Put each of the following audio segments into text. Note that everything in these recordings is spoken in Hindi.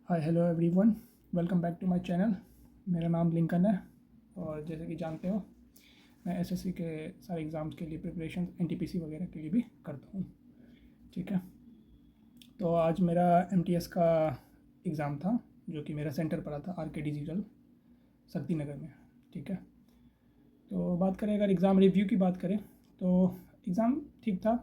Hi hello everyone, welcome back to my channel. मेरा नाम लिंकन है और जैसे कि जानते हो मैं एसएससी के सारे एग्ज़ाम्स के लिए प्रिपरेशन एनटीपीसी वगैरह के लिए भी करता हूँ। ठीक है, तो आज मेरा एमटीएस का एग्ज़ाम था जो कि मेरा सेंटर पड़ा था आरके डिजिटल शक्ति नगर में। ठीक है, तो बात करें अगर एग्ज़ाम रिव्यू की बात करें तो एग्ज़ाम ठीक था।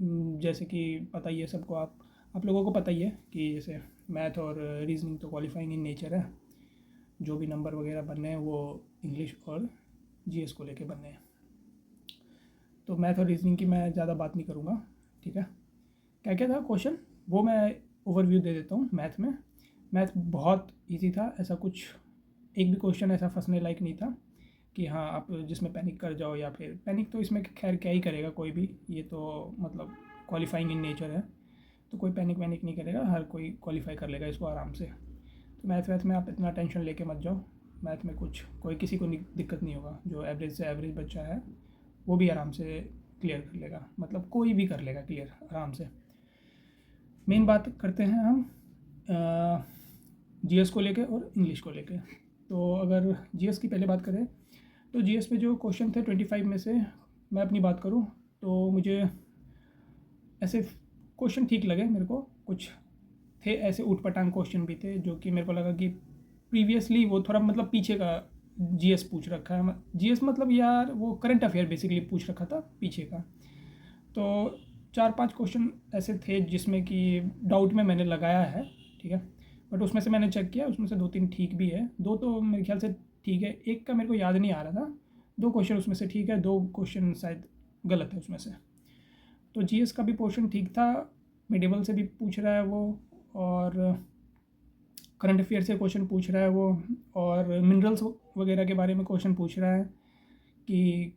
जैसे कि पता ही है सबको, आप लोगों को पता ही है कि जैसे मैथ और रीजनिंग तो क्वालिफाइंग इन नेचर है। जो भी नंबर वगैरह बनने हैं वो इंग्लिश और जीएस को लेके बनने हैं। तो मैथ और रीजनिंग की मैं ज़्यादा बात नहीं करूँगा। ठीक है, क्या क्या था क्वेश्चन वो मैं ओवरव्यू दे देता हूँ। मैथ बहुत इजी था, ऐसा कुछ एक भी क्वेश्चन ऐसा फंसने लायक नहीं था कि हाँ आप जिसमें पैनिक कर जाओ, या फिर पैनिक तो इसमें खैर क्या ही करेगा कोई भी, ये तो मतलब क्वालिफाइंग इन नेचर है तो कोई पैनिक वैनिक नहीं करेगा, हर कोई क्वालिफाई कर लेगा इसको आराम से। तो मैथ में आप इतना टेंशन लेके मत जाओ। मैथ में कोई किसी को दिक्कत नहीं होगा। जो एवरेज से एवरेज बच्चा है वो भी आराम से क्लियर कर लेगा, मतलब कोई भी कर लेगा क्लियर आराम से। मेन बात करते हैं हम जीएस को लेके और इंग्लिश को लेके। तो अगर जीएस की पहले बात करें तो जीएस में जो क्वेश्चन थे 25 में से मैं अपनी बात करूं तो मुझे ऐसे क्वेश्चन ठीक लगे। मेरे को कुछ थे ऐसे ऊट पटांग क्वेश्चन भी थे जो कि मेरे को लगा कि प्रीवियसली वो थोड़ा मतलब पीछे का जीएस पूछ रखा है। जीएस मतलब यार वो करंट अफेयर बेसिकली पूछ रखा था पीछे का। तो 4-5 क्वेश्चन ऐसे थे जिसमें कि डाउट में मैंने लगाया है। ठीक है, बट उसमें से मैंने चेक किया, उसमें से 2-3 ठीक भी है, 2 तो मेरे ख्याल से ठीक है, एक का मेरे को याद नहीं आ रहा था। 2 क्वेश्चन उसमें से ठीक है, 2 क्वेश्चन शायद गलत है उसमें से। तो जीएस का भी पोर्शन ठीक था, मिडिवल से भी पूछ रहा है वो, और करंट अफेयर से क्वेश्चन पूछ रहा है वो, और मिनरल्स वगैरह के बारे में क्वेश्चन पूछ रहा है कि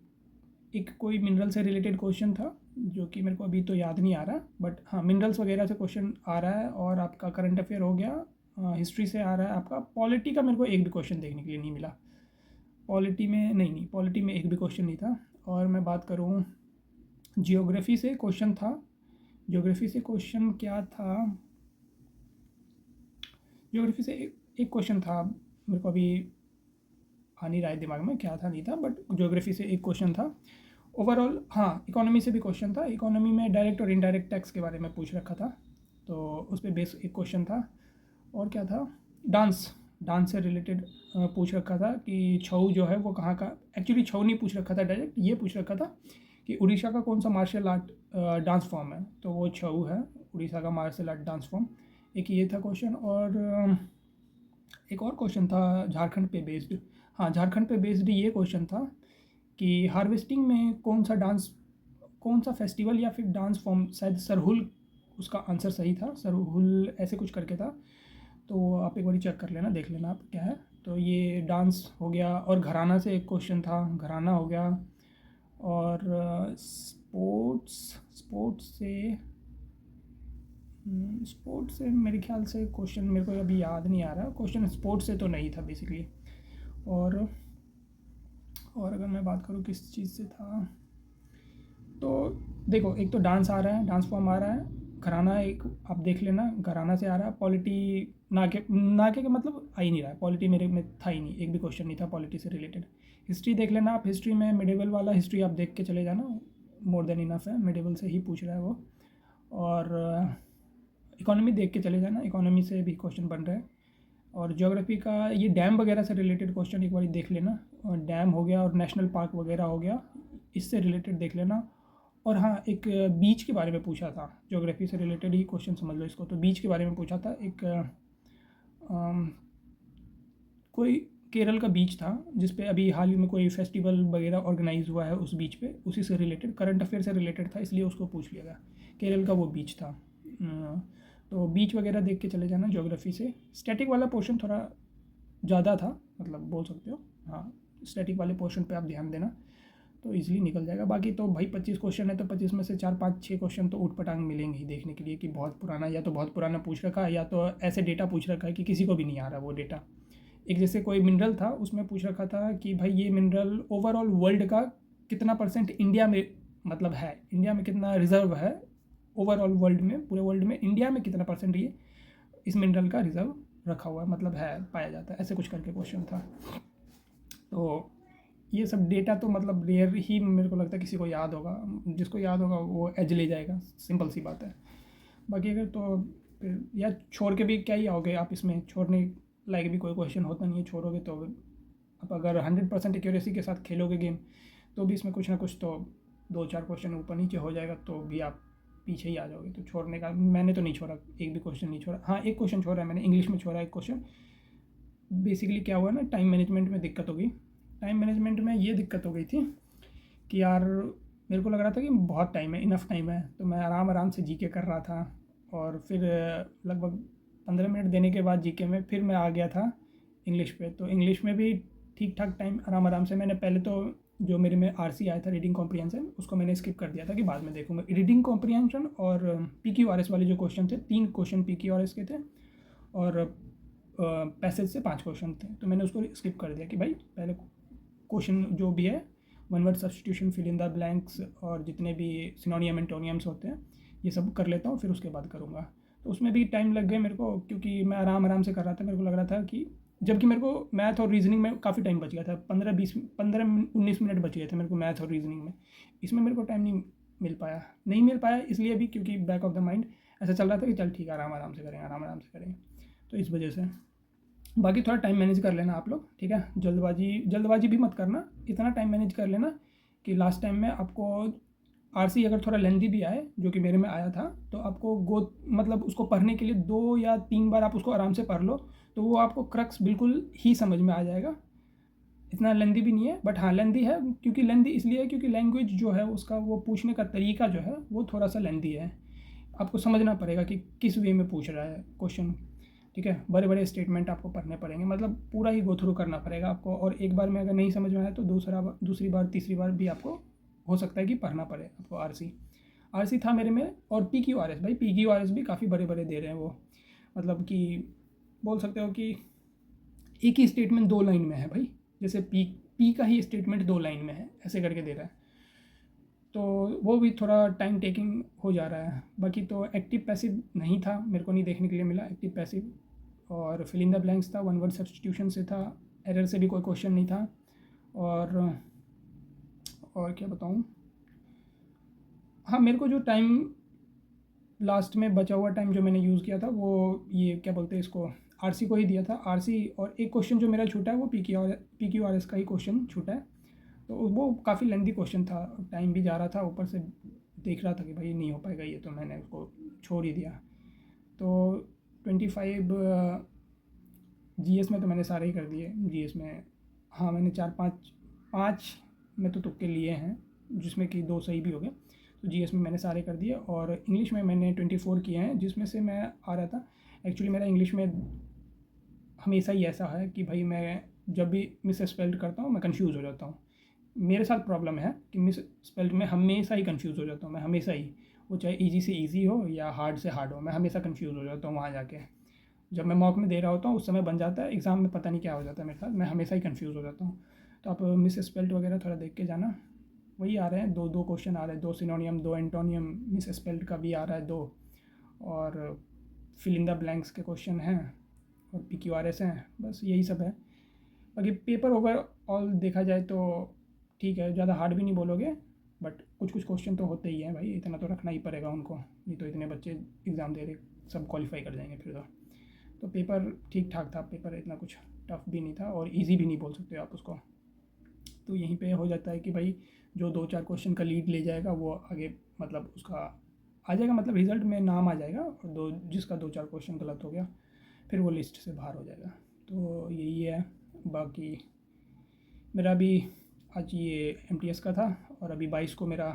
एक कोई मिनरल से रिलेटेड क्वेश्चन था जो कि मेरे को अभी तो याद नहीं आ रहा, बट हाँ मिनरल्स वगैरह से क्वेश्चन आ रहा है। और आपका करंट अफेयर हो गया, हिस्ट्री से आ रहा है। आपका पॉलिटी का मेरे को एक भी क्वेश्चन देखने के लिए नहीं मिला। पॉलिटी में नहीं, पॉलिटी में एक भी क्वेश्चन नहीं था। और मैं बात करूँ जियोग्राफी से क्वेश्चन था। ज्योग्राफी से क्वेश्चन क्या था, ज्योग्राफी से एक क्वेश्चन था, मेरे को अभी आ नहीं रहा है दिमाग में क्या था नहीं था, बट ज्योग्राफी से एक क्वेश्चन था। ओवरऑल हाँ इकोनॉमी से भी क्वेश्चन था। इकोनॉमी में डायरेक्ट और इनडायरेक्ट टैक्स के बारे में पूछ रखा था, तो उस पर बेस एक क्वेश्चन था। और क्या था, डांस डांस से रिलेटेड पूछ रखा था कि छऊ जो है वो कहाँ का। एक्चुअली छऊ नहीं पूछ रखा था डायरेक्ट, ये पूछ रखा था कि उड़ीसा का कौन सा मार्शल आर्ट डांस फॉर्म है, तो वो छऊ है, उड़ीसा का मार्शल आर्ट डांस फॉर्म। एक ये था क्वेश्चन। और एक और क्वेश्चन था झारखंड पे बेस्ड। हाँ झारखंड पे बेस्ड ये क्वेश्चन था कि हार्वेस्टिंग में कौन सा डांस, कौन सा फेस्टिवल या फिर डांस फॉर्म, शायद सरहुल उसका आंसर सही था, सरहुल ऐसे कुछ करके था। तो आप एक बार चेक कर लेना, देख लेना आप क्या है। तो ये डांस हो गया। और घराना से एक क्वेश्चन था, घराना हो गया। और स्पोर्ट्स स्पोर्ट्स से मेरे ख्याल से क्वेश्चन मेरे को अभी याद नहीं आ रहा, क्वेश्चन स्पोर्ट्स से तो नहीं था बेसिकली। और और अगर मैं बात करूँ किस चीज़ से था, तो देखो एक तो डांस आ रहा है, डांस फॉर्म आ रहा है। घराना एक आप देख लेना, घराना से आ रहा है। पॉलिटी नाके का मतलब आ ही नहीं रहा है, पॉलिटी मेरे में था ही नहीं, एक भी क्वेश्चन नहीं था पॉलिटी से रिलेटेड। हिस्ट्री देख लेना आप, हिस्ट्री में मिडिवल वाला हिस्ट्री आप देख के चले जाना, मोर देन इनफ है, मिडिवल से ही पूछ रहा है वो। और इकोनॉमी देख के चले जाना, इकोनॉमी से भी क्वेश्चन बन रहे हैं। और ज्योग्राफी का ये डैम वगैरह से रिलेटेड क्वेश्चन एक बार देख लेना, और डैम हो गया और नेशनल पार्क वगैरह हो गया, इससे रिलेटेड देख लेना। और हाँ एक बीच के बारे में पूछा था, ज्योग्राफी से रिलेटेड ही क्वेश्चन समझ लो इसको। तो बीच के बारे में पूछा था, एक कोई केरल का बीच था जिस पे अभी हाल ही में कोई फेस्टिवल वगैरह ऑर्गेनाइज हुआ है, उस बीच पे उसी से रिलेटेड करंट अफेयर से रिलेटेड था, इसलिए उसको पूछ लिया गया। केरल का वो बीच था। तो बीच वगैरह देख के चले जाना ज्योग्राफी से। स्टैटिक वाला पोर्शन थोड़ा ज़्यादा था, मतलब बोल सकते हो। हाँ स्टैटिक वाले पोर्शन पे आप ध्यान देना तो इजीली निकल जाएगा। बाकी तो भाई 25 क्वेश्चन है तो 25 में से 4-5-6 क्वेश्चन तो ऊट पटांग मिलेंगे ही देखने के लिए कि बहुत पुराना, या तो बहुत पुराना पूछ रखा है या तो ऐसे डेटा पूछ रखा है कि किसी को भी नहीं आ रहा वो डेटा। एक जैसे कोई मिनरल था, उसमें पूछ रखा था कि भाई ये मिनरल ओवरऑल वर्ल्ड का कितना परसेंट इंडिया में, मतलब है इंडिया में कितना रिजर्व है, ओवरऑल वर्ल्ड में, पूरे वर्ल्ड में इंडिया में कितना परसेंट ये इस मिनरल का रिजर्व रखा हुआ है, मतलब है, पाया जाता है, ऐसे कुछ करके क्वेश्चन था। तो ये सब डेटा तो मतलब रेयर ही मेरे को लगता है किसी को याद होगा, जिसको याद होगा वो एज ले जाएगा, सिंपल सी बात है। बाकी अगर तो फिर या छोड़ के भी क्या ही आओगे आप, इसमें छोड़ने लायक भी कोई क्वेश्चन होता नहीं है, छोड़ोगे तो आप अगर 100% एक्यूरेसी के साथ खेलोगे गेम तो भी इसमें कुछ ना कुछ तो 2-4 क्वेश्चन ऊपर नीचे हो जाएगा, तो भी आप पीछे ही आ जाओगे। तो छोड़ने का मैंने तो नहीं छोड़ा, एक भी क्वेश्चन नहीं छोड़ा। हाँ, एक क्वेश्चन छोड़ा है मैंने, इंग्लिश में छोड़ा एक क्वेश्चन। बेसिकली क्या हुआ ना, टाइम मैनेजमेंट में दिक्कत हो गई। टाइम मैनेजमेंट में ये दिक्कत हो गई थी कि यार मेरे को लग रहा था कि बहुत टाइम है, इनफ टाइम है, तो मैं आराम आराम से जीके कर रहा था। और फिर लगभग 15 मिनट देने के बाद जीके में फिर मैं आ गया था इंग्लिश पे। तो इंग्लिश में भी ठीक ठाक टाइम आराम आराम से, मैंने पहले तो जो मेरे में आरसी आया था रीडिंग कॉम्प्रिहेंशन, उसको मैंने स्किप कर दिया था कि बाद में देखूंगा। रीडिंग कॉम्प्रिहेंशन और PQRS वाले जो क्वेश्चन थे, 3 क्वेश्चन PQRS के थे और पैसेज से 5 क्वेश्चन थे, तो मैंने उसको स्किप कर दिया कि भाई पहले क्वेश्चन जो भी है, one word substitution, fill in the blanks और जितने भी सिनोनियम एंटोनियम्स होते हैं ये सब कर लेता हूँ, फिर उसके बाद करूँगा। तो उसमें भी टाइम लग गया मेरे को, क्योंकि मैं आराम आराम से कर रहा था। मेरे को लग रहा था कि जबकि मेरे को मैथ और रीजनिंग में काफ़ी टाइम बच गया था, 15-19 मिनट बच गए थे मेरे को मैथ और रीजनिंग में। इसमें मेरे को टाइम नहीं मिल पाया इसलिए भी क्योंकि बैक ऑफ द माइंड ऐसा चल रहा था कि चल ठीक है, आराम आराम से करेंगे, आराम आराम से करेंगे, तो इस वजह से। बाकी थोड़ा टाइम मैनेज कर लेना आप लोग, ठीक है। जल्दबाजी भी मत करना, इतना टाइम मैनेज कर लेना कि लास्ट टाइम में आपको आरसी अगर थोड़ा लेंदी भी आए, जो कि मेरे में आया था, तो आपको मतलब उसको पढ़ने के लिए 2 या 3 बार आप उसको आराम से पढ़ लो, तो वो आपको क्रक्स बिल्कुल ही समझ में आ जाएगा। इतना लेंदी भी नहीं है, बट हाँ लेंदी है, क्योंकि लेंदी इसलिए है क्योंकि लैंग्वेज जो है उसका, वो पूछने का तरीका जो है वो थोड़ा सा लेंदी है। आपको समझना पड़ेगा कि किस वे में पूछ रहा है क्वेश्चन, ठीक है। बड़े बड़े स्टेटमेंट आपको पढ़ने पड़ेंगे, मतलब पूरा ही गो थ्रू करना पड़ेगा आपको। और एक बार में अगर नहीं समझ में आया तो दूसरी बार तीसरी बार भी आपको हो सकता है कि पढ़ना पड़े आपको। आरसी था मेरे में। और PQRS, भाई PQRS भी काफ़ी बड़े बड़े दे रहे हैं वो, मतलब कि बोल सकते हो कि एक ही स्टेटमेंट 2 लाइन में है भाई, जैसे पी का ही स्टेटमेंट 2 लाइन में है, ऐसे करके दे रहा है। तो वो भी थोड़ा टाइम टेकिंग हो जा रहा है। बाकी तो एक्टिव पैसिव नहीं था, मेरे को नहीं देखने के लिए मिला एक्टिव पैसिव। और फिल इन द ब्लैंक्स था, वन वर्ड सब्स्टिट्यूशन से था, एरर से भी कोई क्वेश्चन नहीं था। और क्या बताऊँ, हाँ मेरे को जो टाइम लास्ट में बचा हुआ टाइम जो मैंने यूज़ किया था वो ये क्या बोलते हैं इसको, आरसी को ही दिया था। आरसी और एक क्वेश्चन जो मेरा छूटा है वो PQRS का ही क्वेश्चन छूटा है। तो वो काफ़ी लेंदी क्वेश्चन था, टाइम भी जा रहा था, ऊपर से देख रहा था कि भाई नहीं हो पाएगा ये, तो मैंने उसको छोड़ ही दिया। तो 25 GS में तो मैंने सारे ही कर दिए। GS में हाँ मैंने 5 में तो तुक्के लिए हैं, जिसमें कि 2 सही भी हो गए। तो GS में मैंने सारे कर दिए। और इंग्लिश में मैंने 24 किए हैं, जिसमें से मैं आ रहा था। एक्चुअली मेरा इंग्लिश में हमेशा ही ऐसा है कि भाई मैं जब भी मिस स्पेल्ड करता हूँ मैं कंफ्यूज हो जाता हूँ। मेरे साथ प्रॉब्लम है कि मिस स्पेल्ड में हमेशा ही कंफ्यूज हो जाता हूँ मैं, हमेशा ही, वो चाहे ईजी से ईजी हो या हार्ड से हार्ड हो, मैं हमेशा कंफ्यूज हो जाता हूँ वहाँ जाके। जब मैं मॉक में दे रहा होता हूँ उस समय बन जाता है, एग्ज़ाम में पता नहीं क्या हो जाता है मेरे साथ, मैं हमेशा ही कंफ्यूज हो जाता हूँ। तो आप मिस स्पेल्ड वगैरह थोड़ा देख के जाना। वही आ रहे हैं, 2 क्वेश्चन आ रहे हैं, 2 सिनोनियम, 2 एंटोनियम, मिस स्पेल्ड का भी आ रहा है 2, और फिल इन द ब्लैंक्स के क्वेश्चन हैं, और PQRS हैं, बस यही सब है। बाकी पेपर ओवरऑल देखा जाए तो ठीक है, ज़्यादा हार्ड भी नहीं बोलोगे, बट कुछ क्वेश्चन तो होते ही हैं भाई, इतना तो रखना ही पड़ेगा उनको, नहीं तो इतने बच्चे एग्ज़ाम दे रहे सब क्वालिफाई कर जाएंगे फिर तो पेपर ठीक ठाक था, पेपर इतना कुछ टफ भी नहीं था और इजी भी नहीं बोल सकते आप उसको। तो यहीं पे हो जाता है कि भाई जो 2-4 क्वेश्चन का लीड ले जाएगा वो आगे, मतलब उसका आ जाएगा, मतलब रिज़ल्ट में नाम आ जाएगा। और जिसका 2-4 क्वेश्चन गलत हो गया फिर वो लिस्ट से बाहर हो जाएगा। तो यही है। बाकी मेरा भी आज ये MTS का था, और अभी 22 को मेरा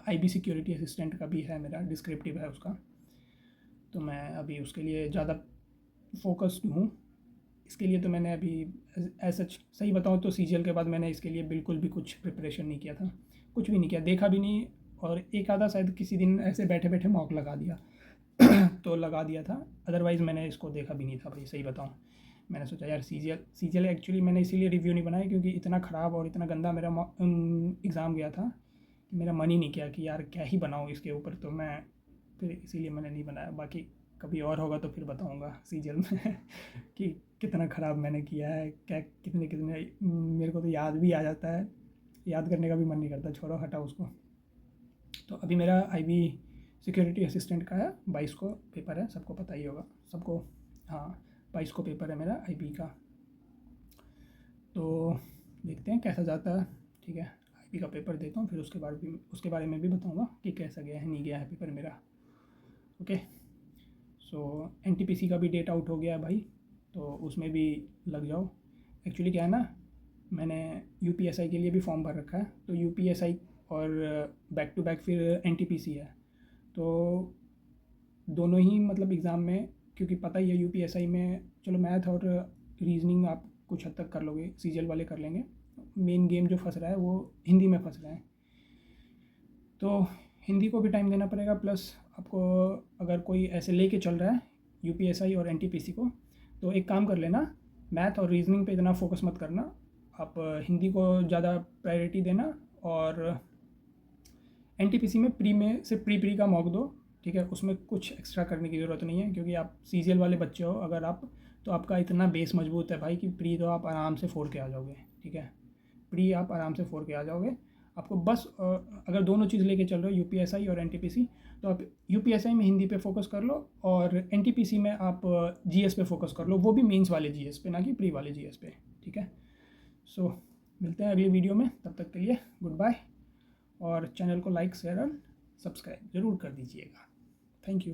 IB सिक्योरिटी असिस्टेंट का भी है, मेरा डिस्क्रिप्टिव है उसका। तो मैं अभी उसके लिए ज़्यादा फोकस्ड हूँ। इसके लिए तो मैंने अभी ऐसा सही बताऊँ तो CGL के बाद मैंने इसके लिए बिल्कुल भी कुछ प्रिपरेशन नहीं किया था, कुछ भी नहीं किया, देखा भी नहीं। और एक आधा शायद किसी दिन ऐसे बैठे बैठे मॉक लगा दिया तो लगा दिया था, अदरवाइज़ मैंने इसको देखा भी नहीं था भाई, सही बताऊँ। मैंने सोचा यार CGL एक्चुअली मैंने इसीलिए रिव्यू नहीं बनाया क्योंकि इतना ख़राब और इतना गंदा मेरा एग्ज़ाम गया था कि मेरा मन ही नहीं किया कि यार क्या ही बनाऊँ इसके ऊपर, तो मैं फिर इसीलिए मैंने नहीं बनाया। बाकी कभी और होगा तो फिर बताऊंगा सीरियल में कि कितना ख़राब मैंने किया है, क्या कितने कितने। मेरे को तो याद भी आ जाता है, याद करने का भी मन नहीं करता, छोड़ो हटाओ उसको। तो अभी मेरा आईबी सिक्योरिटी असिस्टेंट का है, 22 को पेपर है, सबको पता ही होगा सबको। हाँ, 22 को पेपर है मेरा आईबी का। तो देखते हैं कैसा जाता है। ठीक है, आईबी का पेपर देता हूँ, फिर उसके बारे में भी बताऊँगा कि कैसा गया है नहीं गया है पेपर मेरा। ओके। सो एनटीपीसी का भी डेट आउट हो गया है भाई, तो उसमें भी लग जाओ। एक्चुअली क्या है ना, मैंने यूपीएसआई के लिए भी फॉर्म भर रखा है, तो यूपीएसआई और बैक टू बैक फिर एनटीपीसी है, तो दोनों ही मतलब एग्ज़ाम में, क्योंकि पता ही है यूपीएसआई में चलो मैथ और रीजनिंग आप कुछ हद तक कर लोगे, सीजीएल वाले कर लेंगे। मेन गेम जो फंस रहा है वो हिंदी में फंस रहा है, तो हिंदी को भी टाइम देना पड़ेगा। प्लस आपको अगर कोई ऐसे लेके चल रहा है यूपीएसआई और एनटीपीसी को, तो एक काम कर लेना, मैथ और रीजनिंग पे इतना फोकस मत करना, आप हिंदी को ज़्यादा प्रायोरिटी देना। और एनटीपीसी में प्री का मॉक दो, ठीक है, उसमें कुछ एक्स्ट्रा करने की ज़रूरत नहीं है, क्योंकि आप सीजीएल वाले बच्चे हो अगर आप, तो आपका इतना बेस मजबूत है भाई कि प्री तो आप आराम से फोड़ के आ जाओगे। ठीक है, प्री आप आराम से फोड़ के आ जाओगे। आपको बस अगर दोनों चीज़ लेके चल रहे हो, यूपीएसआई और एनटीपीसी, तो आप यूपीएसआई में हिंदी पे फोकस कर लो, और एनटीपीसी में आप जीएस पे फोकस कर लो, वो भी मेंस वाले जीएस पे, ना कि प्री वाले जीएस पे। ठीक है, सो मिलते हैं अगली वीडियो में, तब तक के लिए गुड बाय। और चैनल को लाइक शेयर और सब्सक्राइब ज़रूर कर दीजिएगा। Thank you.